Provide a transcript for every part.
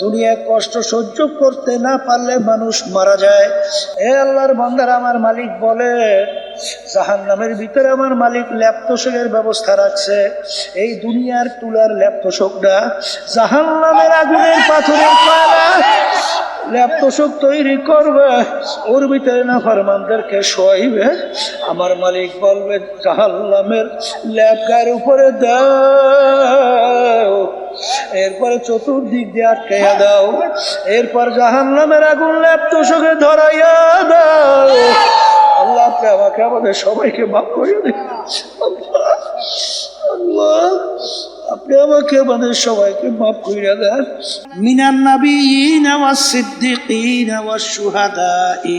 দুনিয়ায় কষ্ট সহ্য করতে না পারলে মানুষ মারা যায়। হে আল্লাহর বান্দারা, আমার মালিক বলে জাহান্নামের ভিতরে আমার মালিক ল্যাপ তোষকের ব্যবস্থা রাখছে। এই দুনিয়ার তুলার ল্যাপ তোষকটা জাহান্নামের আগুনের পাথরের কয়লা ল্যাপ তোষক তৈরি করবে, ওর ভিতরে নাফরমানদেরকে শোয়াইবে। আমার মালিক বলবে জাহান্নামের ল্যাপ গায়ের উপরে দাও, এরপরে চতুর্দিক দিয়ে আটকাইয়া দাও, এরপর জাহান্নামের আগুন ল্যাপ তোষকে ধরাইয়া দাও। আল্লাহ আপনি আমাকে আমাদের সবাইকে মাফ করে দিন। আল্লাহ আপনি আমাকে আমাদের সবাইকে মাফ করে দেন। মিনান নাবিয়িনা ওয়াস সিদ্দিকিনা ওয়াশ শুহাদাই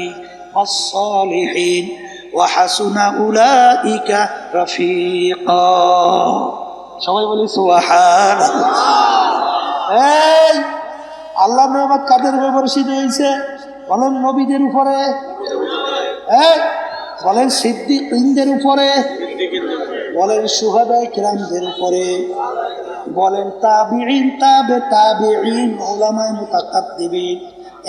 ওয়াস সালিহিন ওয়া হাসুনা উলাইকা রাফিকা। সবাই বলি সুবহানাল্লাহ। এই আল্লাহর রহমত কাদের উপরে বর্ষিত হয়েছে? বলেন নবীদের উপরে, বলেন সিদ্দিকদের উপরে, বলেন শুহাদায়ে কিরামদের উপরে, বলেন তাবিঈন, তাবে তাবিঈন, উলামায়ে মুতাকাদ্দিমিন।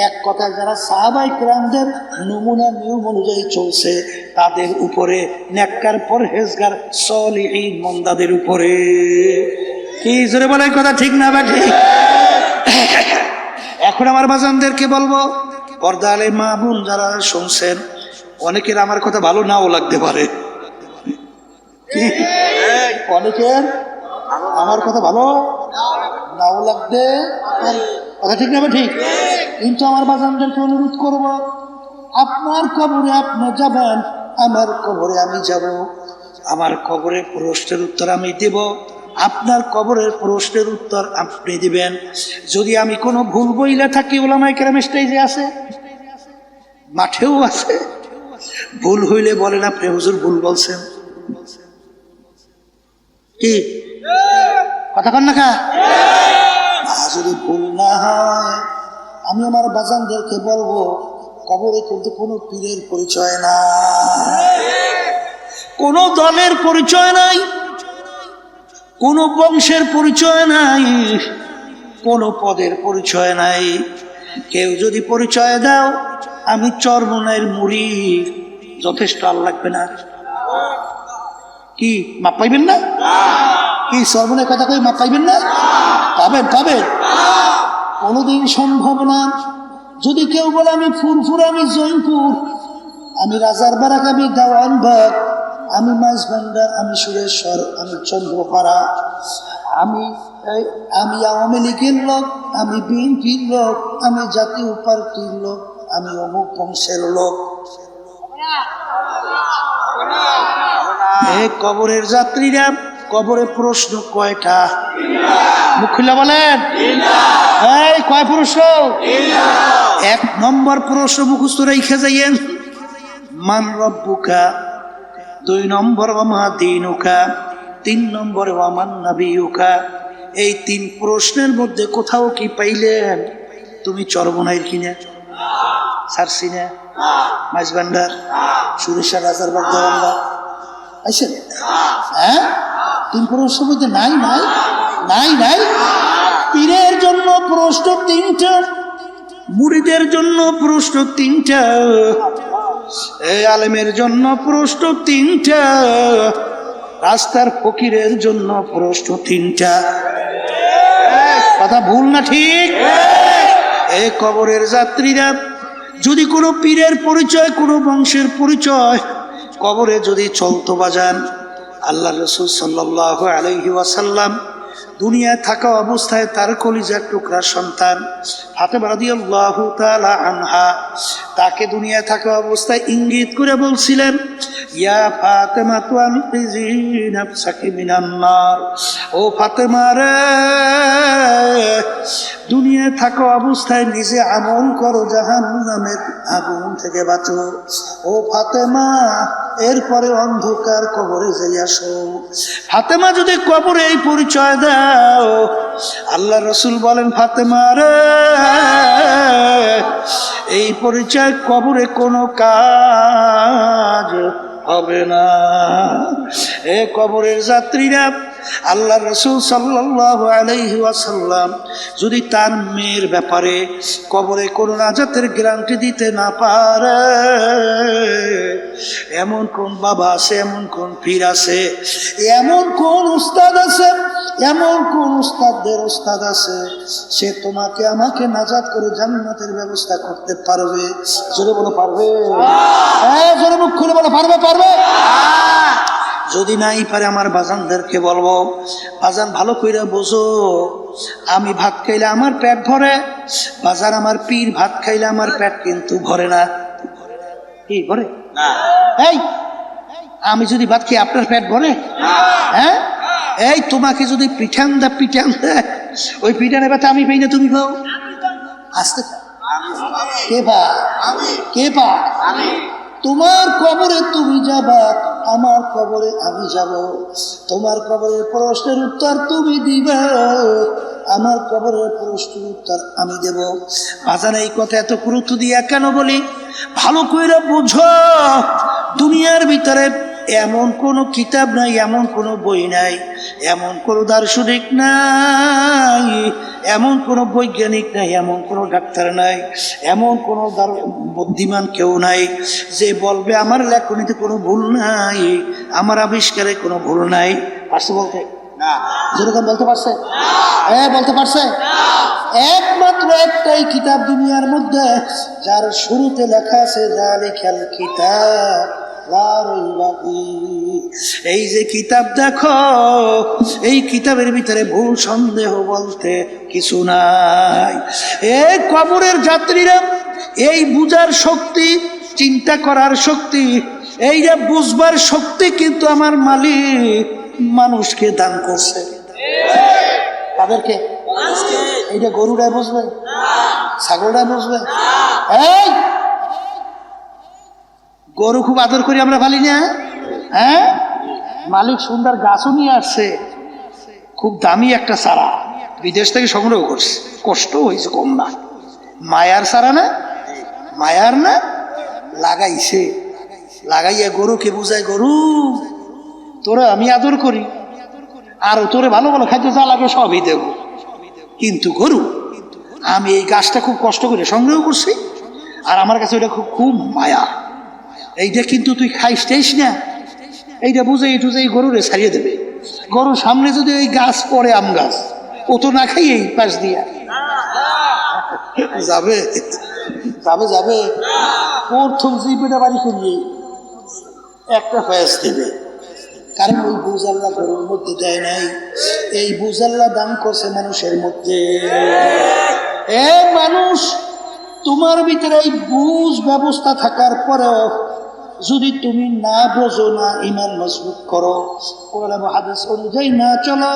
এক কথায় যারা সাহাবায়ে কিরামদের নমুনা নিয়ম অনুযায়ী চলছে তাদের উপরে, নেককার পরহেজগার সলিহিন বান্দাদের উপরে। কি জোরে বলেন কথা ঠিক না বা ঠিক? এখন আমার বাজানদেরকে বলবো, পর্দা আলে মা বোন যারা শুনছেন, অনেকের আমার কথা ভালো নাও লাগতে পারে, অনেকের আমার কথা ভালো নাও লাগতে পারে, কথা ঠিক না বা ঠিক? কিন্তু আমার বাজানদেরকে অনুরোধ করব, আপনার কবরে আপনি যাবেন, আমার কবরে আমি যাব, আমার কবরের প্রশ্নের উত্তর আমি দেব, আপনার কবরের প্রশ্নের উত্তর আপনি দিবেন। যদি আমি কোনো ভুল বইলে থাকি, উলামায়ে কেরাম স্টেজে আছে, মাঠেও আছে, ভুল হইলে বলেন আপনি হুজুর ভুল বলছেন, কি কথা কন না কা? যদি ভুল না হয়, আমি আমার বাজানদেরকে বলবো, কবরে কিন্তু কোনো পীরের পরিচয় নাই, কোনো দলের পরিচয় নাই, কোনো বংশের পরিচয় নাই, কোনো পদের পরিচয় নাই। কেউ যদি পরিচয় দাও আমি চরমনের মুড়ি, যথেষ্ট, আর লাগবে না। কি মাপ পাইবেন না? কি চরমনের কথা কই মাপ পাইবেন না? পাবেন, পাবেন, কোনোদিন সম্ভব না। যদি কেউ বলে আমি ফুরফুর, আমি জৈনপুর, আমি রাজার বারাক, আমি দেওয়ানবাগ, আমি মাঝভান্ডার, আমি সুরেশ্বর, আমি চন্দ্রপাড়া, আমি আওয়ামী লীগের লোক, আমি বিএনপির লোক, আমি জাতীয় পার্টির লোক, আমি অমুক বংশের লোক, এই কবরের যাত্রীরা কবরে প্রশ্ন কয়টা? মুখ খুলে বলেন, এই কয় প্রশ্ন? এক নম্বর প্রশ্ন মুখস্থ রেখে যাইয়েন, মান রব্বুকা। দুই নম্বর ওয়ামা দীনুকা। তিন নম্বর ওয়ামান নাবিয়ুকা। এই তিন প্রশ্নের মধ্যে কোথাও কি পাইলেন তুমি চরমনাইর কিনা, সারসিনা, মাঝভান্ডার, সুরেশ্বর, রাজার বাগ, দেওয়ানবাগ আইসেন? হ্যাঁ, তিন প্রশ্নের মধ্যে নাই, নাই, নাই, নাই। পীরের জন্য প্রশ্ন তিনটা, মুরিদের জন্য প্রশ্ন তিনটা, এই আলেমের জন্য প্রশ্ন তিনটা, রাস্তার ফকিরের জন্য প্রশ্ন তিনটা। কথা ভুল না ঠিক? এই কবরের যাত্রীরা যদি কোনো পীরের পরিচয়, কোনো বংশের পরিচয় কবরে যদি চলতো বাজান, আল্লাহ রাসূল সাল্লাল্লাহু আলাইহি ওয়াসাল্লাম দুনিয়ায় থাকা অবস্থায় তার কলিজার টুকরা সন্তান ফাতেমা রাদিয়াল্লাহু তাআলা আনহা তাকে দুনিয়ায় থাকা অবস্থায় ইঙ্গিত করে বলছিলেন, ইয়া ফাতেমা তু আনকিজি নাফসাকি মিনান নার, ও ফাতেমা রে, দুনিয়ায় থাকা অবস্থায় নিজে আমল করো, জাহান্নামের আগুন থেকে বাঁচো। ও ফাতেমা, এরপরে অন্ধকার কবরে যাই আসো। ফাতেমা যদি কবরে এই পরিচয় দাও, আল্লাহ রসুল বলেন, ফাতেমা রে, এই পরিচয় কবরে কোনো কাজ হবে না। এ কবরের যাত্রীরা আল্লাহ রাসূল সাল্লাল্লাহু আলাইহি ওয়াসাল্লাম যদি তার মেয়ের ব্যাপারে কবরে কোনো নাজাতের গ্যারান্টি দিতে না পারে, এমন কোন বাবা আছে, এমন কোন পীর আছে, এমন কোন উস্তাদ আছে, এমন কোন উস্তাদদের উস্তাদ আছে, সে তোমাকে আমাকে নাজাত করে জান্নাতের ব্যবস্থা করতে পারবে? জোরে বলো পারবে? হ্যাঁ, জোরে মুখ খুলে বলো পারবে, পারবে। যদি নাই পারে আমার বাজানদেরকে বলবো, বাজান ভালো কইরা বোঝো, আমি ভাত খাইলে আমার পেট ভরে, বাজার আমার পীর ভাত খাইলে আমার পেট কিন্তু ভরে না। কি ভরে? এই আমি যদি ভাত খাই আপনার পেট ভরে? হ্যাঁ, এই তোমাকে যদি পিঠান দা ওই পিঠানে ব্যথা আমি পাই না, তুমি খাও। আসতে কে পা? কে পা? তোমার কবরে তুমি যাবা, আমার কবরে আমি যাব। তোমার কবরের প্রশ্নের উত্তর তুমি দিবা, আমার কবরের প্রশ্নের উত্তর আমি দেব। বাজান এই কথা এত গুরুত্ব দিয়া কেন বলি? ভালো কইরা বুঝো, দুনিয়ার ভিতরে এমন কোনো কিতাব নাই, এমন কোনো বই নাই, এমন কোনো দার্শনিক নাই, এমন কোনো বৈজ্ঞানিক নাই, এমন কোনো ডাক্তার নাই, এমন কোনো বুদ্ধিমান কেউ নাই যে বলবে আমার লেখনীতে কোনো ভুল নাই, আমার আবিষ্কারে কোনো ভুল নাই। পারছে বলতে? যেরকম বলতে পারছে? হ্যাঁ, বলতে পারছে। একমাত্র একটাই কিতাব দুনিয়ার মধ্যে যার শুরুতে লেখা আছে যালিকাল কিতাব লা রাইবা ফীহি। এই যে কিতাব দেখো, এই কিতাবের ভিতরে ভুল সন্দেহ বলতে কিছু নাই। এই কবরের যাত্রীরা এই বুঝার শক্তি, চিন্তা করার শক্তি, এই যে বুঝবার শক্তি কিন্তু আমার মালিক মানুষকে দান করছে। তাদেরকে এইটা গরুটাই বুঝবে, ছাগলটাই বুঝবে? এই গরু খুব আদর করি আমরা, পালি না? হ্যাঁ, মালিক সুন্দর গাছও নিয়ে আসছে, খুব দামি একটা চারা বিদেশ থেকে সংগ্রহ করছে, কষ্ট হয়েছে কম না। মায়ার চারা না, মায়ার না, লাগাইছে, লাগাইয়া গরুকে বুঝায়, গরু তোরা আমি আদর করি, আর তোরে ভালো ভালো খাদ্য যা লাগে সবই দেব, কিন্তু গরু আমি এই গাছটা খুব কষ্ট করে সংগ্রহ করছি, আর আমার কাছে ওইটা খুব খুব মায়া, এইটা কিন্তু তুই খাইস না, এইটা বুঝে একটু যে গরুরে ছাড়িয়ে দেবে। গরুর সামনে যদি ওই গাছ পড়ে, আম গাছ, ও তো না খাই এই পাশ দিয়া যাবে, যাবে যাবে প্রথম জিপিটা বাড়ি করিয়ে একটা ফয়েজ দেবে, কারণ ওই বুঝ আল্লাহ গরুর মধ্যে দেয় নাই, এই বুঝ আল্লাহ দান করছে মানুষের মধ্যে। এ মানুষ, তোমার ভিতরে এই বুঝ ব্যবস্থা থাকার পরেও যদি তুমি না বোঝো, না ইমান মজবুত করো, কোরআন হাদিস অনুযায়ী না চলো,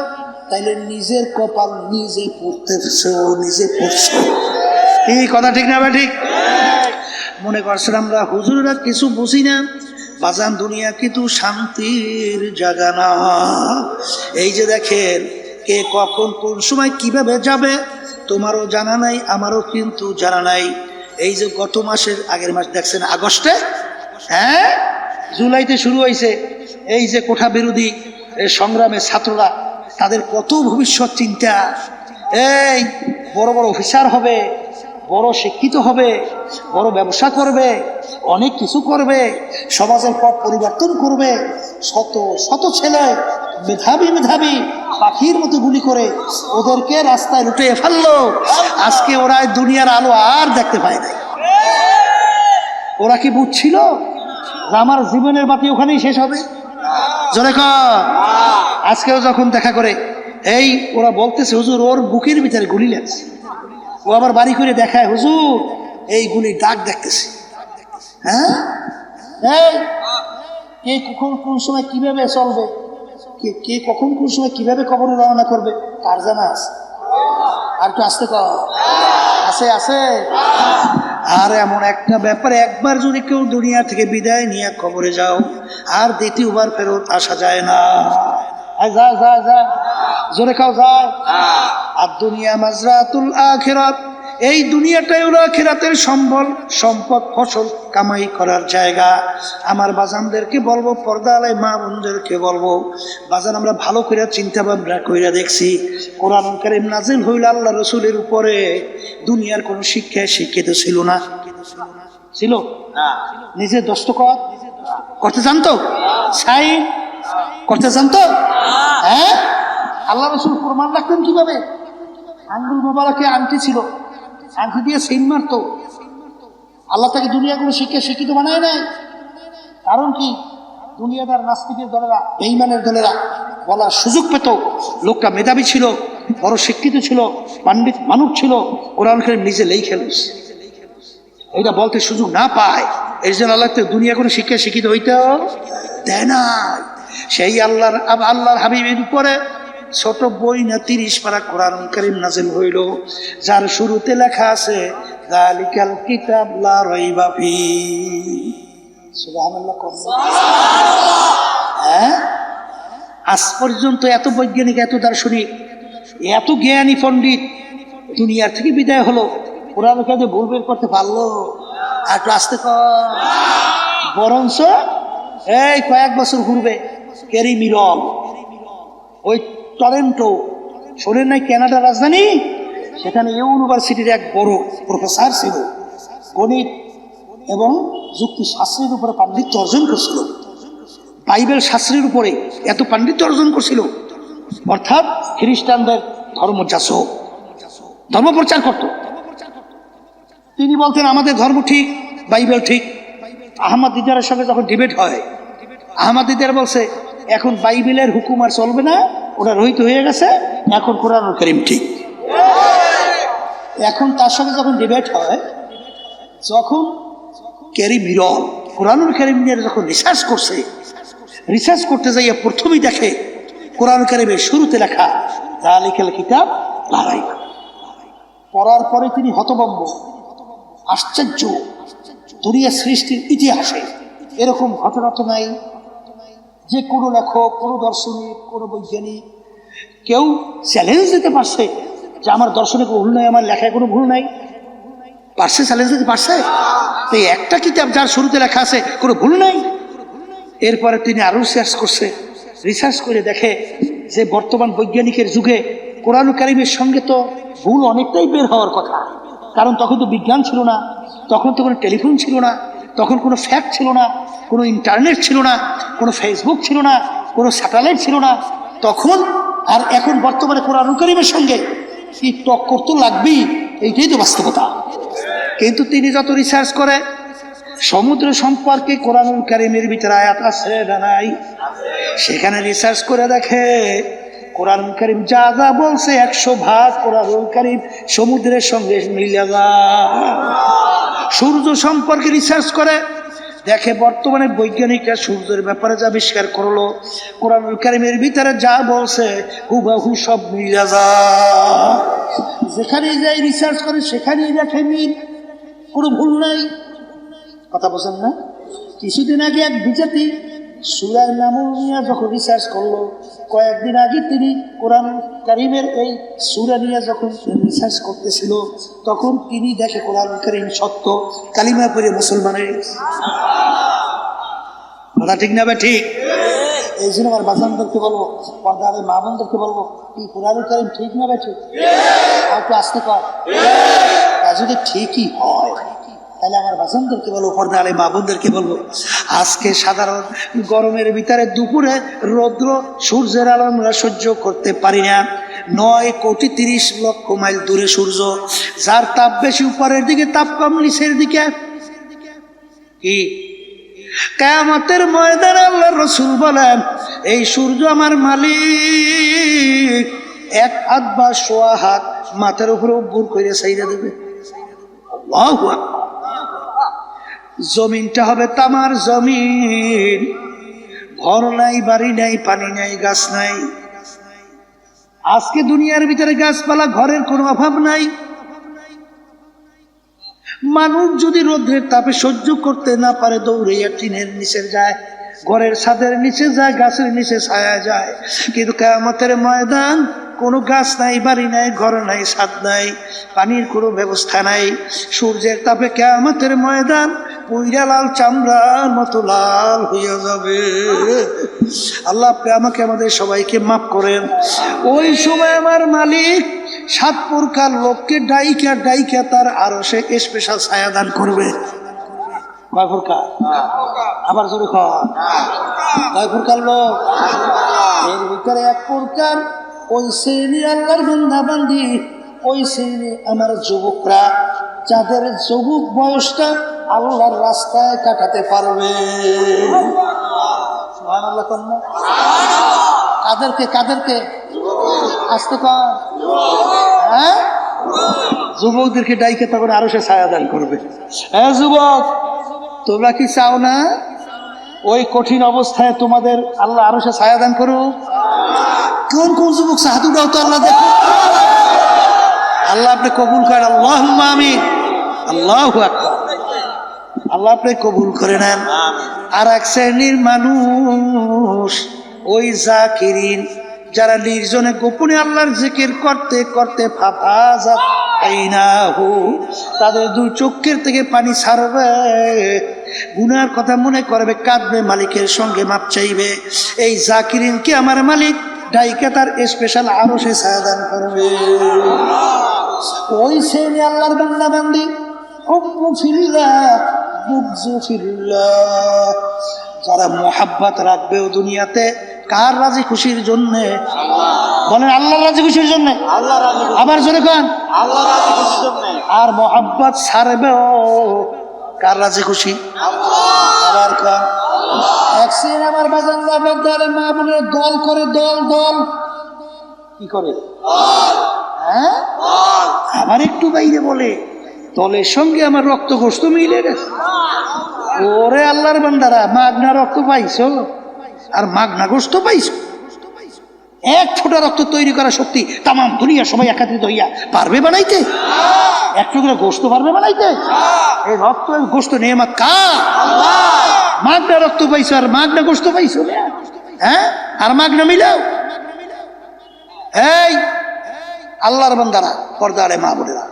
তাইলে নিজের কপাল নিজে পড়তেছো, নিজে পড়ছো। এই কথা ঠিক না? ঠিক। মনে করছেন আমরা হুজুররা কিছু বুঝি না? বাজান, দুনিয়া কিন্তু শান্তির জায়গা না। এই যে দেখেন, কে কখন কোন সময় কিভাবে যাবে তোমারও জানা নাই, আমারও কিন্তু জানা নাই। এই যে গত মাসের আগের মাস দেখছেন, আগস্টে, হ্যাঁ, জুলাইতে শুরু হয়েছে এই যে কোঠা বিরোধী সংগ্রামে ছাত্ররা, তাদের কত ভবিষ্যৎ চিন্তা, এই বড় বড় অফিসার হবে, বড় শিক্ষিত হবে, বড় ব্যবসা করবে, অনেক কিছু করবে, সমাজের পথ পরিবর্তন করবে। শত শত ছেলে মেধাবী মেধাবী পাখির মতো গুলি করে ওদেরকে রাস্তায় লুটিয়ে ফেললো। আজকে ওরা দুনিয়ার আলো আর দেখতে পায় নাই। ওরা কি বুঝছিল আমার জীবনের বাতি ওখানেই শেষ হবে? জোরে কর। আজকেও যখন দেখা করে, এই ওরা বলতেছে, হুজুর ওর বুকের ভিতরে গুলি লাগছে। ও আবার বাড়ি করে দেখায়, হুজুর এই গুলির দাগ দেখতেছে। হ্যাঁ, এই কে কখন কোন সময় কিভাবে চলবে, কে কখন কোন সময় কিভাবে কবরে রওনা করবে, কার জানা আছে? আর একটু আসতে কর, আছে আছে। আর এমন একটা ব্যাপারে, একবার যদি কেউ দুনিয়া থেকে বিদায় নিয়ে কবরে যাও, আর দ্বিতীয়বার ফেরত আসা যায় না। যা যা যা, জোরে খাও, যায়। আর দুনিয়া মাজরাতুল আখিরাত, এই দুনিয়াটাই হলো আখিরাতের সম্বল, সম্পদ, ফসল কামাই করার জায়গা। আমার বাজানদেরকে বলবো, পর্দা আলাই মা বোনদেরকে বলবো, বাজান আমরা ভালো করে চিন্তা ভাবনা কইরা দেখছি, কোরআন কারীম নাজিল হইল আল্লাহ রসুলের উপরে, দুনিয়ার কোনো শিক্ষায় শিক্ষিত ছিল না। ছিল না? নিজে দস্তখত করতে জানতো, সাইন করতে জানতো? হ্যাঁ, আল্লাহ রসুল প্রমাণ রাখতেন কিভাবে? আঙ্গুল মোবারকে আংটি ছিল, আংটি দিয়ে সিন মারতো। আল্লাহ তাকে দুনিয়া কোনো শিক্ষিত বানায় নাই। কারণ কি? দুনিয়াদার নাস্তিকের দলেরা, বেঈমানের দলেরা বলার সুযোগ পেত। লোকটা মেধাবী ছিল, বড় শিক্ষিত ছিল, পণ্ডিত মানুষ ছিল, কোরআন কারীম নিজে লেখে লইছে। এটা বলতে সুযোগ না পায়, এই জন্য আল্লাহ দুনিয়া কোনো শিক্ষিত হইতেও দেয় না। সেই আল্লাহর হাবিবের উপরে ছোট বই না 30 পারা কোরআন কারীম নাযিল হইল, যার শুরুতে লেখা আছে যালিকাল কিতাব লা রাইবা ফীহি। সুবহানাল্লাহ। হ্যাঁ, আজ পর্যন্ত এত বৈজ্ঞানিক, এত দার্শনিক, এত জ্ঞানী পণ্ডিত দুনিয়ার থেকে বিদায় হলো, কোরআন কাজে ভুল বের করতে পারলো? আর একটু আসতে কর। বরঞ্চ এই কয়েক বছর ঘুরবে ক্যারি মিরল, ওই টরেন্টো, শোনেন নাই কানাডার রাজধানী, সেখানে ইউনিভার্সিটির এক বড় প্রফেসর ছিল, গণিত এবং যুক্তি শাস্ত্রের উপরে পাণ্ডিত্য অর্জন করছিল, বাইবেল শাস্ত্রের উপরে এত পাণ্ডিত্য অর্জন করছিল, অর্থাৎ খ্রিস্টানদের ধর্মযাজক, ধর্ম প্রচার করত। তিনি বলতেন আমাদের ধর্ম ঠিক, বাইবেল ঠিক। আহমদ দিদারের সঙ্গে যখন ডিবেট হয়, আহমদ দিদার বলছে এখন বাইবেলের হুকুম আর চলবে না, ওটা রহিত হয়ে গেছে, এখন কোরআন কারীম ঠিক। এখন তার সঙ্গে যখন ডিবেট হয়, যখন ক্যারি মিরল কোরআনুল কারীম নিয়ে যখন রিসার্চ করতে যাইয়া প্রথমেই দেখে কোরআন কারীমের শুরুতে লেখা যালিকাল কিতাব লা রাইবা। পড়ার পরে তিনি হতভম্ব, আশ্চর্য, দুনিয়া সৃষ্টির ইতিহাসে এরকম ঘটনা তো নাই যে কোনো লেখক, কোনো দার্শনিক, কোনো বৈজ্ঞানিক কেউ চ্যালেঞ্জ দিতে পারছে যে আমার দর্শনে কোনো ভুল নাই, আমার লেখায় কোনো ভুল নাই। পারছে? চ্যালেঞ্জ দিতে পারছে? তো একটা কিতাব যার শুরুতে লেখা আছে কোনো ভুল নাই। এরপরে তিনি আরো রিসার্চ করে দেখে যে বর্তমান বৈজ্ঞানিকের যুগে কোরআন কারীমের সঙ্গে তো ভুল অনেকটাই বের হওয়ার কথা। কারণ তখন তো বিজ্ঞান ছিল না, তখন তো কোনো টেলিফোন ছিল না, তখন কোনো ফ্যাক্স ছিল না, কোনো ইন্টারনেট ছিল না, কোনো ফেসবুক ছিল না, কোনো স্যাটেলাইট ছিল না তখন। আর এখন বর্তমানে কোরআন কারীমের সঙ্গে কি টক্কর তো লাগবেই, এইটাই তো বাস্তবতা। কিন্তু তিনি যত রিসার্চ করে, সমুদ্র সম্পর্কে কোরআনুল কারীমের ভিতরে আয়াত আছে না নাই, সেখানে রিসার্চ করে দেখে কোরআন কারীম যা যা বলছে 100 ভাগ কোরআনুল কারীম সমুদ্রের সঙ্গে মিলে যায়। সূর্য সম্পর্কে রিসার্চ করে দেখে বর্তমানে বৈজ্ঞানিকরা সূর্যের ব্যাপারে যা আবিষ্কার করলো, কোরআনুল কারীমের ভিতরে যা বলছে হুবহু সব মিলে যায়। যেখানেই যাই রিসার্চ করে সেখানেই দেখে মিল, কোনো ভুল নাই। কথা বলছেন না? কিছুদিন আগে এক বিজাতি সূরা নামল নিয়ে যখন রিসার্চ করলো, কয়েকদিন আগে তিনি কোরআন কারীমের এই সূরা নিয়ে যখন রিসার্চ করতেছিল, তখন তিনি দেখে কোরআন কারীম সত্য, কালিমা পড়ে মুসলমানের। কথা ঠিক না? ঠিক। এই জন্য আমার বাজানদেরকে বলবো, পর্দার মা বোনদেরকে বলবো, কি কোরআন কারীম ঠিক না ঠিক? আর একটু আসতে কর। যদি ঠিকই হয় তাহলে আমার বাজানদেরকে বলবো, পর্দা আলে মা বোনদেরকে বলবো, আজকে সাধারণ গরমের ভিতরে দুপুরে রৌদ্র সূর্যের আলো আমরা সহ্য করতে পারি না। 9,30,00,000 মাইল দূরে সূর্য, যার তাপ বেশি উপরের দিকে, তাপ কম নিচের দিকে। কি কিয়ামতের ময়দানে আল্লাহর রাসূল বলেন, এই সূর্য আমার মালিক 1 হাত বা 1.25 হাত মাথার উপরে উপর করে ছাইড়া দেবে। আল্লাহু আকবার। জমিনটা হবে তামার জমিন, ঘর নাই, বাড়ি নাই, পানি নাই, গাছ নাই। আজকে দুনিয়ার ভিতরে গাছপালা, ঘরের কোনো অভাব নাই। মানুষ যদি রোদ্রের তাপে সহ্য করতে না পারে, দৌড়াইয়া টিনের নিচে যায়, ঘরের ছাদের নিচে যায়, গাছের নিচে ছায়া যায়। কিন্তু কিয়ামতের ময়দান কোনো গাছ নাই, বাড়ি নাই, ঘর নাই, ছাদ নাই, পানির কোনো ব্যবস্থা নাই। সূর্যের তাপে কিয়ামতের ময়দান পুইরা লাল চামড়ার মতো লাল হইয়া যাবে। আল্লাহ আপনি আমাকে আমাদের সবাইকে মাফ করেন। ওই সময় আমার মালিক 7 প্রকার লোককে ডাইকা ডাইকা তার আরশে স্পেশাল ছায়া দান করবে। কয় প্রকার? আবার জোরে কয়, কয় প্রকার লোক? এর ভিতরে 1 প্রকার ওই শ্রেণী আল্লাহর বান্দা বান্দি, ওই শ্রেণী আমার যুবকরা, যাদের যুবক বয়সটা আল্লাহর রাস্তায় কাটাতে পারবে। সুবহানাল্লাহ কন্যা। কাদেরকে? কাদেরকে? আসতে কর। হ্যাঁ, যুবকদেরকে ডাইকে তখন আরো সে ছায়া দান করবে। হ্যাঁ যুবক, তোমরা কি চাও না ওই কঠিন অবস্থায় তোমাদের আল্লাহ আরো সে ছায়া দান করুক? কোন কোন যুবক সাহায্য দাও তো আল্লাহ দেখো। আল্লাহ আপনি কবুল করেন। আল্লাহুম্মা আমিন। আল্লাহু আকবার। আল্লাহ আপনি কবুল করে নেন। আর 1 শ্রেণীর মানুষ ওই জাকিরিন, যারা নির্জনে গোপনে আল্লাহর জিকির করতে করতে ফাফাজাত আইনাহু, তাদের 2 চোখের থেকে পানি ছাড়বে, গুনার কথা মনে করবে, কাঁদবে, মালিকের সঙ্গে মাপ চাইবে। এই জাকিরিনকে আমার মালিক ডাইকে তার স্পেশাল আরশে ছায়া দান করবে। ওই শ্রেণী আল্লাহর বান্দা বান্দি হুব্বু ফিল্লাহ বুগযু ফিল্লাহ, যারা মোহাব্বত রাখবে ও দুনিয়াতে কার রাজি খুশির জন্য? বলেন আল্লাহর রাজি খুশির জন্য। আবার জোরে কোন, আল্লাহর রাজি খুশির জন্য। আর মোহাব্বত ছাড়বে ও কার রাজি খুশি? আবার কোন। 1 শ্রেণী আমার বাজানরা বদলে মা বোনের দল করে, দল দল কি করে? হ্যাঁ, আবার একটু বাইরে বলে দলের সঙ্গে আমার রক্ত গোশত মিলে গেছে। ওরে আল্লাহর বান্দারা, মাগনা রক্ত পাইছো আর মাগনা গোশত পাইছো। 1 ফোঁটা রক্ত তৈরি করা শক্তি তাম দুনিয়া সবাই একত্রিত হইয়া পারবে বানাইতে? 1 টুকরা গোশত পারবে বানাইতে? এই রক্ত গোশত নেয়ামত কার? মাগনা রক্ত পাইছো আর মাগনা গোশত পাইছো। হ্যাঁ, আর মাগনা মিলাও। এই আল্লাহর বান্দারা, পর্দারে মা বোনেরা,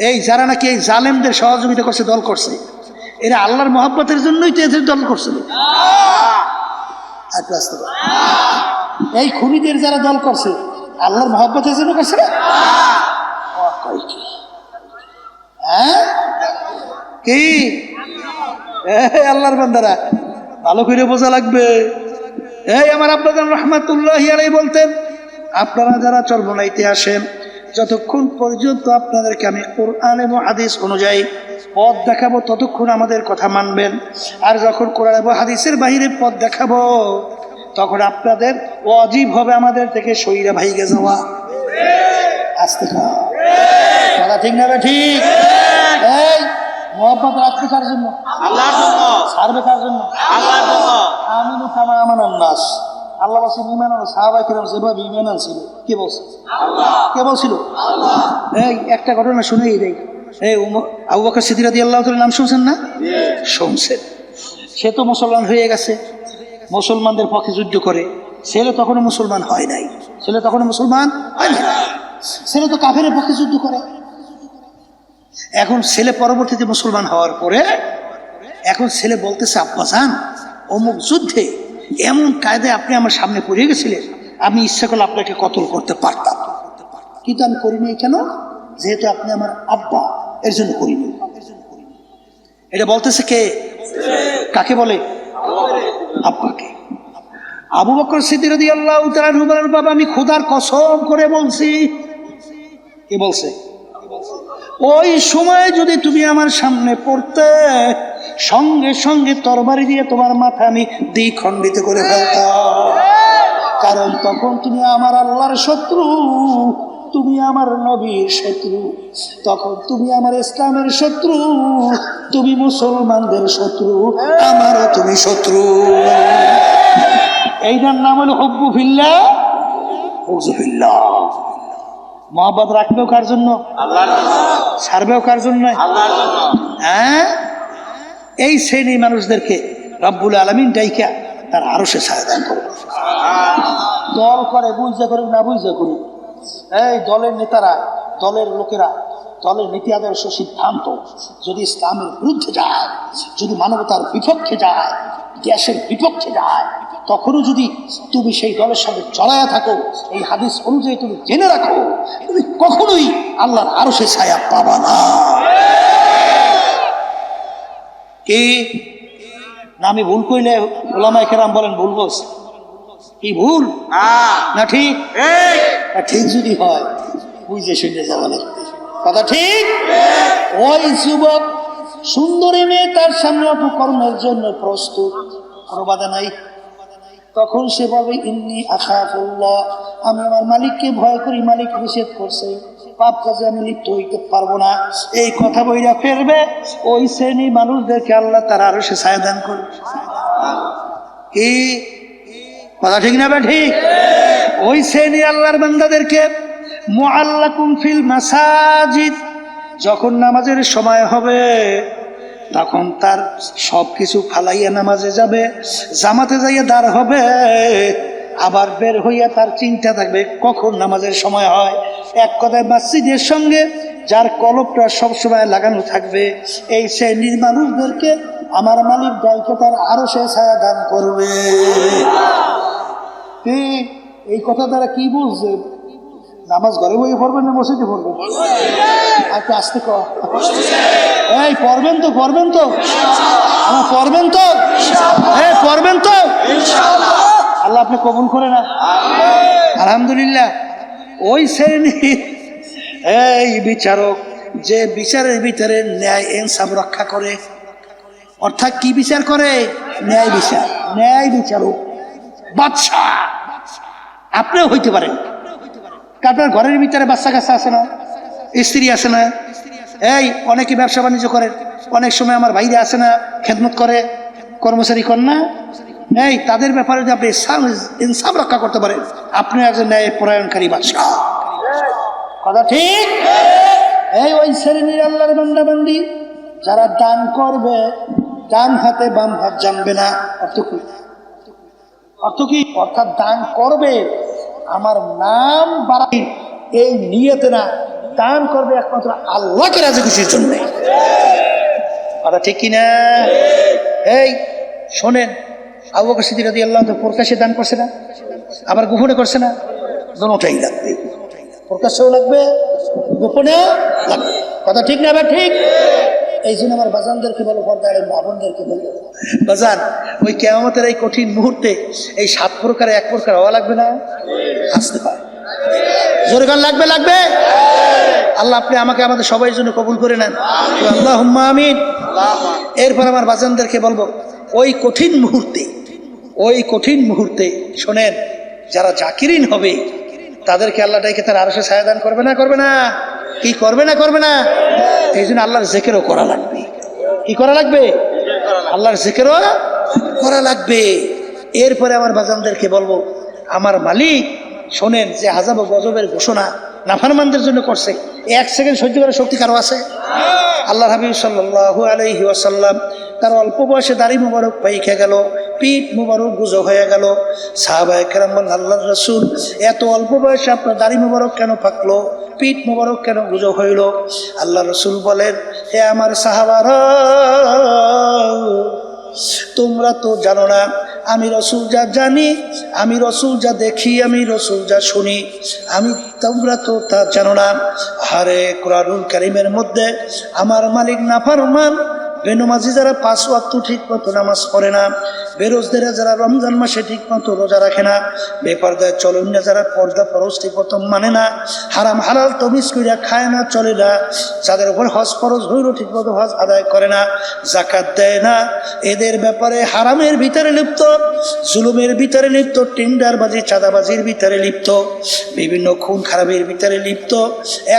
এই যারা নাকি এই জালেমদের সহযোগিতা করছে, দল করছে, এরা আল্লাহর মহব্বতের জন্যই তো এদের দল করছিল। এই খুনিদের যারা দল করছে আল্লাহর মহব্বতের জন্য করছে না? হ্যাঁ, কি আল্লাহর বান্দারা ভালো করে বোঝা লাগবে। এই আমার আব্বা জান রাহমাতুল্লাহি আলাইহি বলতেন, আপনারা যারা চরমনাইতে আসেন, যতক্ষণ পর্যন্ত আপনাদেরকে আমি কোরআন এবং হাদিস অনুযায়ী পথ দেখাবো ততক্ষণ আমাদের কথা মানবেন। আর যখন কোরআন এবং হাদিসের বাহিরে পথ দেখাবো তখন আপনাদের ওয়াজিব হবে আমাদের থেকে সইরা ভাইগে যাওয়া। আসতে কথা ঠিক না? ঠিক। এই মোহাব্বত রাখতে কার জন্য? আল্লাহর জন্য। ছাড়বে কার জন্য? আল্লাহর জন্য। আমিনু কামা আমানান নাস। আল্লাহ বলছেন ঈমান আনো, সাহাবায়ে কেরাম যেভাবে ঈমান আনছিল, কে বলছে? আল্লাহ। কে বলছিল? আল্লাহ। এই একটা ঘটনা শুনেই দেই। এই আবু বকর সিদ্দিক রাদিয়াল্লাহু তাআলার নাম শুনছেন না? শুনছেন। সে তো মুসলমান হয়ে গেছে, মুসলমানদের পক্ষে যুদ্ধ করে। ছেলে তখনও মুসলমান হয় নাই, ছেলে তখনও মুসলমান হয় নাই, ছেলে তো কাফেরের পক্ষে যুদ্ধ করে। এখন ছেলে পরবর্তীতে মুসলমান হওয়ার পরে এখন ছেলে বলতেছে, আব্বা জান অমুক যুদ্ধে এমন কায়দায় আপনি আমার সামনে পড়ে গেছিলেন, আমি ইচ্ছা করলে আপনাকে কতল করতে পারতাম, কিন্তু আমি করিনি। কেন? যেহেতু আপনি আমার আব্বা, এর জন্য করিনি। এটা বলতেছে কে? কাকে বলে? আব্বাকে। আবু বকর সিদ্দিক রাদিয়াল্লাহু তাআলা আনহু বলেন, বাবা আমি খোদার কসম করে বলছি। কে বলছে? ওই সময় যদি তুমি আমার সামনে পড়তে, সঙ্গে সঙ্গে তরবারি দিয়ে তোমার মাথা আমি দ্বিখণ্ডিত করে ফেলতাম। কারণ তখন তুমি আমার আল্লাহর শত্রু, তুমি আমার নবীর শত্রু, তখন তুমি আমার ইসলামের শত্রু, তুমি মুসলমানদের শত্রু, আমারও তুমি শত্রু। এইটার নাম হলো হুব্বু ফিল্লাহ বুগযু ফিল্লাহ। মহব্বত রাখবেও কার জন্য? আল্লাহর জন্য। ছাড়বেও কার জন্য? আল্লাহর জন্য। হ্যাঁ, এই শ্রেণী মানুষদেরকে রব্বুল আলামিন ডাইকা তার আরশে ছায়া দান করে। দল করে, বুঝা করুক না বুঝা করুক, এই দলের নেতারা, দলের লোকেরা, দলের নীতি আদর্শ সিদ্ধান্ত যদি ইসলামের বিরুদ্ধে যায়, যদি মানবতার বিপক্ষে যায়, দেশের বিপক্ষে যায়, তখনও যদি তুমি সেই দলের সঙ্গে জড়ায়া থাকো, এই হাদিস অনুযায়ী তুমি জেনে রাখো, তুমি কখনোই আল্লাহর আরশের ছায়া পাবা না। কি না আমি ভুল কইলে ওলামায়ে কেরাম বলেন ভুল বলছে? কি ভুল না ঠিক? ঠিক যদি হয় বুঝে শুনে যাওয়া লাগবে, কথা ঠিক? ওই যুবক সুন্দরী মেয়ে তার সামনে অপকর্মের জন্য প্রস্তুত, কোনো বাধা নাই। তখন সে বলবে ইন্নী আখাফুল্লাহ, আমি আমার মালিককে ভয় করি, মালিক নিষেধ করছে, পাপ কাজে আমি লিপ্ত হইতে পারবো না। এই কথা বইরা ফেরবে, ওই শ্রেণীর মানুষদেরকে আল্লাহ তার আরো সে ছায়া দান করবে। কি কথা ঠিক না বা ঠিক? ওই শ্রেণী আল্লাহর বান্দাদেরকে মুআল্লাকুম ফিল মাসাজিদ, যখন নামাজের সময় হবে তখন তার সবকিছু ফালাইয়া নামাজে যাবে, জামাতে যাইয়া দাঁড় হবে, আবার বের হইয়া তার চিন্তা থাকবে কখন নামাজের সময় হয়। এক কথায় মসজিদের সঙ্গে যার কলবটা সবসময় লাগানো থাকবে, এই শ্রেণীর মানুষদেরকে আমার মালিক দলকে তার আরো সে ছায়া দান করবে। এই কথা তারা কি বুঝছে? নামাজ ঘরে বইয়ে পড়বেন না মসজিদে পড়বেন? আচ্ছা আসতে কর, এই পড়বেন তো, পড়বেন তো, আমার পড়বেন তো, হ্যাঁ পড়বেন তো, আল্লাহ আপনি কবুল করে না, আলহামদুলিল্লাহ। ওই শ্রেণীর এই বিচারক যে বিচারের ভিতরে ন্যায় ইনসাফ রক্ষা করে, অর্থাৎ কি বিচার করে? ন্যায় বিচার, ন্যায় বিচারক বাদশাহ আপনিও হইতে পারেন। আপনার ঘরের ভিতরে বাচ্চা কাচ্চা আছে না, স্ত্রী আছে না, এই অনেকে ব্যবসা বাণিজ্য করেন, অনেক সময় আমার ভাইরা আছে না খেদমত করে, কর্মচারী কন্যা, এই তাদের ব্যাপারে যদি আপনি ইনসাফ রক্ষা করতে পারেন, আপনি একজন ন্যায় পরায়ণকারী বাদশাহ, কথা ঠিক? এই ওই শ্রেণীর আল্লাহর বান্দা বান্দি যারা দান করবে, ডান হাতে বাম হাত জানবে না। অর্থ কি? অর্থ কি? অর্থাৎ দান করবে আমার নাম বাড়াই এই নিয়তে না, দান করবে একমাত্র আল্লাহকে রাজি খুশির জন্য, কথা ঠিক কিনা? এই শোনেন, আবু বকর সিদ্দিক রাদিয়াল্লাহু আনহু প্রকাশ্যে দান করছে না, আবার গোপনে করছে না? দুটোটাই লাগবে, প্রকাশ্যেও লাগবে, গোপনেও লাগবে, কথা ঠিক না? ঠিক। এই জন্য আমার বাজানদেরকে বলো, পর্দার মা বোনদেরকে বলবো, বাজান ওই কিয়ামতের এই কঠিন মুহূর্তে এই 7 প্রকারে 1 প্রকার হওয়া লাগবে না? আসতে পারে, জোরে গান লাগবে, লাগবে। আল্লাহ আপনি আমাকে আমাদের সবাই জন্য কবুল করে নেন, আল্লাহুম্মা আমিন। এরপর আমার বাজানদেরকে বলবো, ওই কঠিন মুহূর্তে, ওই কঠিন মুহূর্তে শোনেন, যারা জাকিরিন হবে তাদেরকে আল্লাহ ডাইকে তার আরশে ছায়া দান করবে না? করবে না? কি করবে না? করবে না? এই জন্য আল্লাহর জিকিরও করা লাগবে। কি করা লাগবে? আল্লাহর জিকিরও করা লাগবে। এরপরে আমার বাজানদেরকে বলবো, আমার মালিক শোনেন, যে আযাব ও গজবের ঘোষণা নাফরমানদের জন্য করছে, 1 সেকেন্ড সহ্য করার শক্তি কারো আছে? আল্লাহর হাবিব সাল্লাল্লাহু আলাইহি ওয়াসাল্লাম তার অল্প বয়সে দাড়ি মুবারক পাইকে গেল, পিঠ মুবারক গুজো হয়ে গেল। সাহাবায়ে কেরাম বলেন, আল্লাহর রাসূল এত অল্প বয়সে আপনার দাড়ি মুবারক কেন পাকলো, পিঠ মুবারক কেন গুজো হইল? আল্লাহ রাসূল বলেন, হে আমার সাহাবারা, তোমরা তো জানো না আমি রসুল যা জানি, আমি রসুল যা দেখি, আমি রসুল যা শুনি, তোমরা তো তা জানো না। আরে কোরআনুল কারীমের মধ্যে আমার মালিক নাফরমান বেনমাজি যারা 5 ওয়াক্ত ঠিক মতো নামাজ পড়ে না, বেরোজদারা যারা রমজান মাসে ঠিক মতো রোজা রাখে না, বেপরদায় চলন না যারা পর্দা ফরজ ঠিক মতো মানে না, হারাম হালাল তমিজ কইরা খায় না চলে না, যাদের উপর হজ ফরজ হইল ঠিক মতো হজ আদায় করে না, যাকাত দেয় না, এদের ব্যাপারে হারামের ভিতরে লিপ্ত, জুলুমের ভিতরে লিপ্ত, টেন্ডারবাজি চাঁদাবাজির ভিতরে লিপ্ত, বিভিন্ন খুন খারাপের ভিতরে লিপ্ত,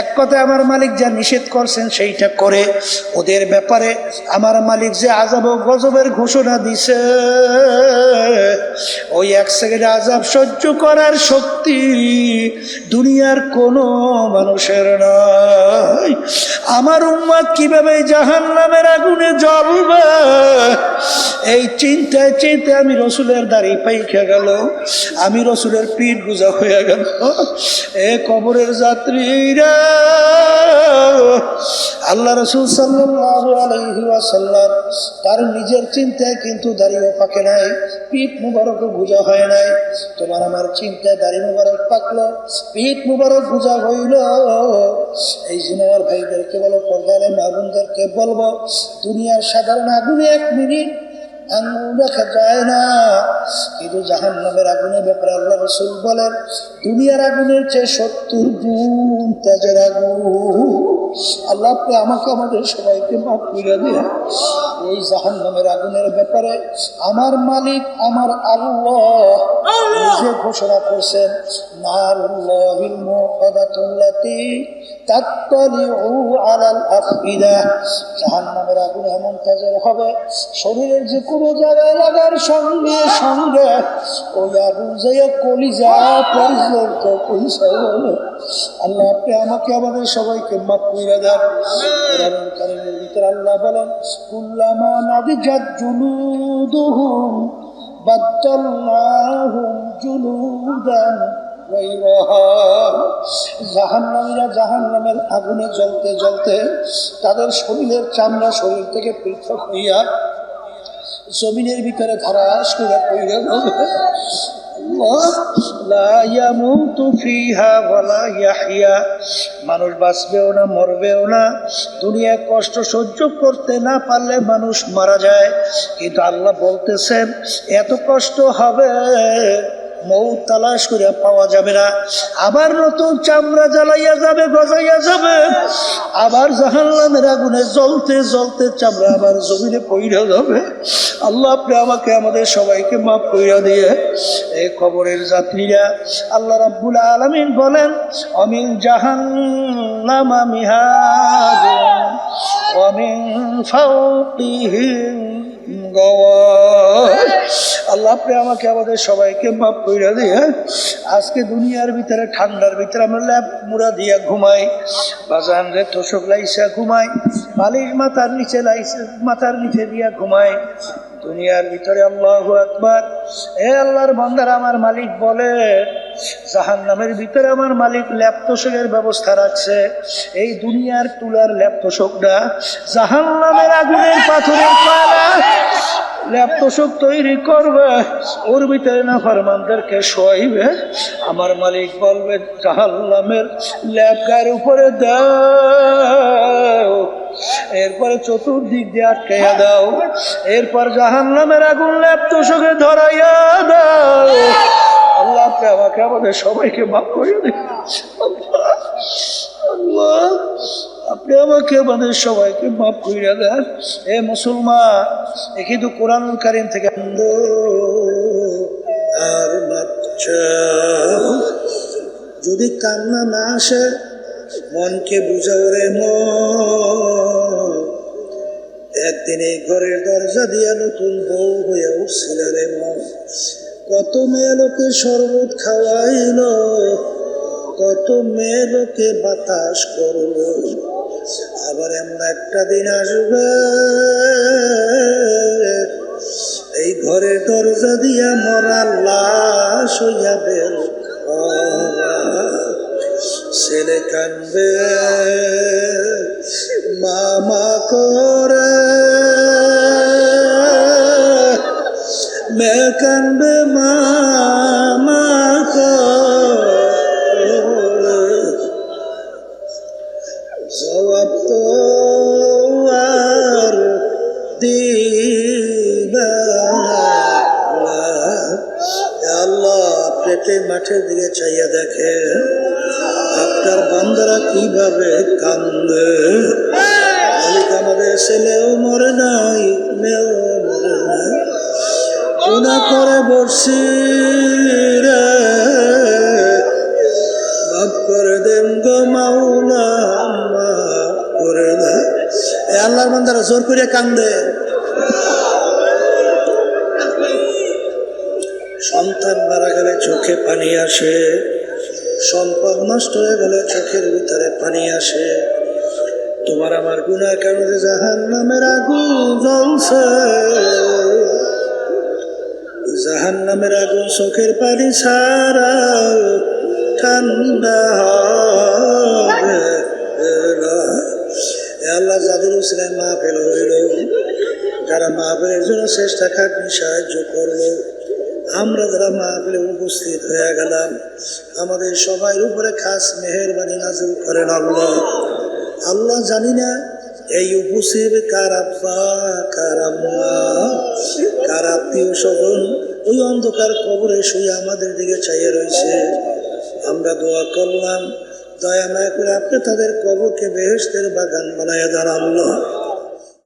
এক কথায় আমার মালিক যা নিষেধ করছেন সেইটা করে, ওদের ব্যাপারে আমার মালিক যে আযাব ও গজবের ঘোষণা দিছে, ওই 1 সেকেন্ড আযাব সহ্য করার শক্তি দুনিয়ার কোনো মানুষের নাই। আমার উম্মত কিভাবে জাহান্নামের আগুনে জ্বলবে এই চিন্তায় চিন্তায় আমি রসুলের দাড়ি পাইখা গেল, আমি রসুলের পিঠ গুজা হয়ে গেল। এ কবরের যাত্রীরা, আল্লাহ রসুল সাল্লাল্লাহু আলাইহি ওয়াসাল্লাম তার নিজের চিন্তায় কিন্তু দাড়িও পাকে নাই, পিঠ মুবারকও গুজা হয় নাই। তোমার আমার চিন্তায় দাড়ি মুবারক পাকলো, পিঠ মুবারক গুজা হইল। এই জন্য আমার ভাইদেরকে বলো, পর্দারে মা বোনদেরকে বলবো, দুনিয়ার সাধারণ আগুনে 1 মিনিট আঙুল রাখা যায় না, কিন্তু জাহান্নামের আগুনের ব্যাপারে আল্লাহ রাসূল বলেন, দুনিয়ার আগুনের চেয়ে 70 গুণ তেজের আগুন। আল্লাহ আপনি আমাকে আমাদের সবাইকে মাফ করে দিন। এই জাহান্নামের আগুনের ব্যাপারে আমার মালিক আমার আল্লাহ নিজে ঘোষণা করছেন, নারুল্লাহিল মুকাদাতুল্লাতি তাত্তালিউ আলাল আফইদা। জাহান্নামের আগুন এমন তেজের হবে, শরীরের যে কোনো জায়গায় লাগার সঙ্গে সঙ্গে ওই আগুন যাইয়া কলিজা পর্যন্ত পৌঁছাবে। আল্লাহ আপনি আমাকে আমাদের সবাইকে মাফ করে দেন। কোরআনুল কারীমের ভিতরে আল্লাহ বলেন, কুল্লামা নাদিজাত জুলুদুহুম বাদদালনাহুম জুলুদান গায়রাহা। জাহান্নামীরা জাহান্নামের আগুনে জ্বলতে জ্বলতে তাদের শরীরের চামড়া শরীর থেকে পৃথক হইয়া জমিনের ভিতরে ধারাস করে পড়ে যাবে। মানুষ বাঁচবেও না, মরবেও না। দুনিয়ায় কষ্ট সহ্য করতে না পারলে মানুষ মারা যায়, কিন্তু আল্লাহ বলতেছেন এত কষ্ট হবে, মৌত তালাশ করে পাওয়া যাবে না। আবার নতুন চামড়া জ্বালাইয়া যাবে, গজাইয়া যাবে, আবার জাহান্নামের আগুনে জ্বলতে জ্বলতে চামড়া আবার জমিনে পইড়া যাবে। আল্লাহ আপনি আমাকে আমাদের সবাইকে মাফ কইরা দিয়ে। এই কবরের যাত্রীরা, আল্লাহ রাব্বুল আলামিন বলেন, অমিন জাহান্নামা মিহাদুন ওয়া মিন ফাওকিহিম গাওয়াশ। আল্লাহ আপনি আমাকে আমাদের সবাইকে মাফ কইরা দিয়ে। আজকে দুনিয়ার ভিতরে ঠান্ডার ভিতরে আমরা ল্যাপ মুড়া দিয়া ঘুমাই, বাজান রে তোষক লাইসা ঘুমাই, বালিশ মাথার নিচে লাইসা মাথার নিচে দিয়া ঘুমাই। দুনিয়ার ভিতরে আল্লাহু আকবার। এ আল্লাহর বান্দারা, আমার মালিক বলে, জাহান্নামের ভিতরে আমার মালিক ল্যাপ তোষকের ব্যবস্থা রাখছে। এই দুনিয়ার তুলার ল্যাপ তোষকটা জাহান্নামের আগুনের পাথরের পালা ল্যাপ তোষক তৈরি করবে, ওর ভিতরে নাফরমানদেরকে শোয়াইবে। আমার মালিক বলবে, জাহান্নামের ল্যাপ গায়ের উপরে দাও, এরপরে চতুর্দিক দিয়ে আটকাইয়া দাও, এরপর জাহান্নামের আগুন ল্যাপ তোষকে ধরাইয়া দাও। আল্লাহ আপনি আমাকে আমাদের সবাইকে মাফ করে দিন। আল্লাহ আপনি আমাকে আমাদের সবাইকে মাফ কইরা দেন। এ মুসলমান, এ কিন্তু কোরআনুল কারীম থেকে আর যদি কান্না না আসে, মনকে বুঝাও রে মন। একদিন এই ঘরের দরজা দিয়া নতুন বউ হয়ে উঠছিল রে মন। কত মেয়ে লোকে শরবত খাওয়াইল, কত মেয়ে লোকে বাতাস করলো। আবার এমন একটা দিন আসবে, এই ঘরের দরজা দিয়া মরা লাশ হইয়া বের ছেলে কান্দবে মামা করে, মেয়ে কান্দবে মামা করে। জবাব তো আর দিবা না। আল্লাহ পেটে মাঠের দিকে চাইয়া দেখে আপনার বান্দারা কিভাবে কান্দে। মালিক আমাদের ছেলেও মরে নাই, মেয়েও মরে নাই, গুনাহ করে বসছি রে, মাফ করে দেন গো মাওলা, মাফ করে দেন। আল্লাহর বান্দারা জোর করে কান্দে। সন্তান মারা গেলে চোখে পানি আসে, সম্পদ নষ্ট হয়ে গেলে চোখের ভিতরে পানি আসে। তোমার আমার গুনার কারণে জাহান্নামের আগুন জ্বলছে। জাহান্নামের আগুন চোখের পানি ছাড়া ঠান্ডা হবে না। এ আল্লাহ, যাদের উসিলে মাহফিল হইল, যারা মাহফিলের জন্য চেষ্টা খাটনি সাহায্য করলো, আমরা যারা মাহফিলে উপস্থিত হয়ে গেলাম, আমাদের সবাই উপরে খাস মেহেরবানি নাযিল করেন আল্লাহ। আল্লাহ, জানি না এই উপস্থিত কার আব্বা, কার আম্মা, কার আত্মীয় স্বজন ওই অন্ধকার কবরে শুয়ে আমাদের দিকে চাইয়ে রয়েছে। আমরা দোয়া করলাম, দয়া মায়া করে আপনি তাদের কবরকে বেহেশতের বাগান বানায় দেন আল্লাহ।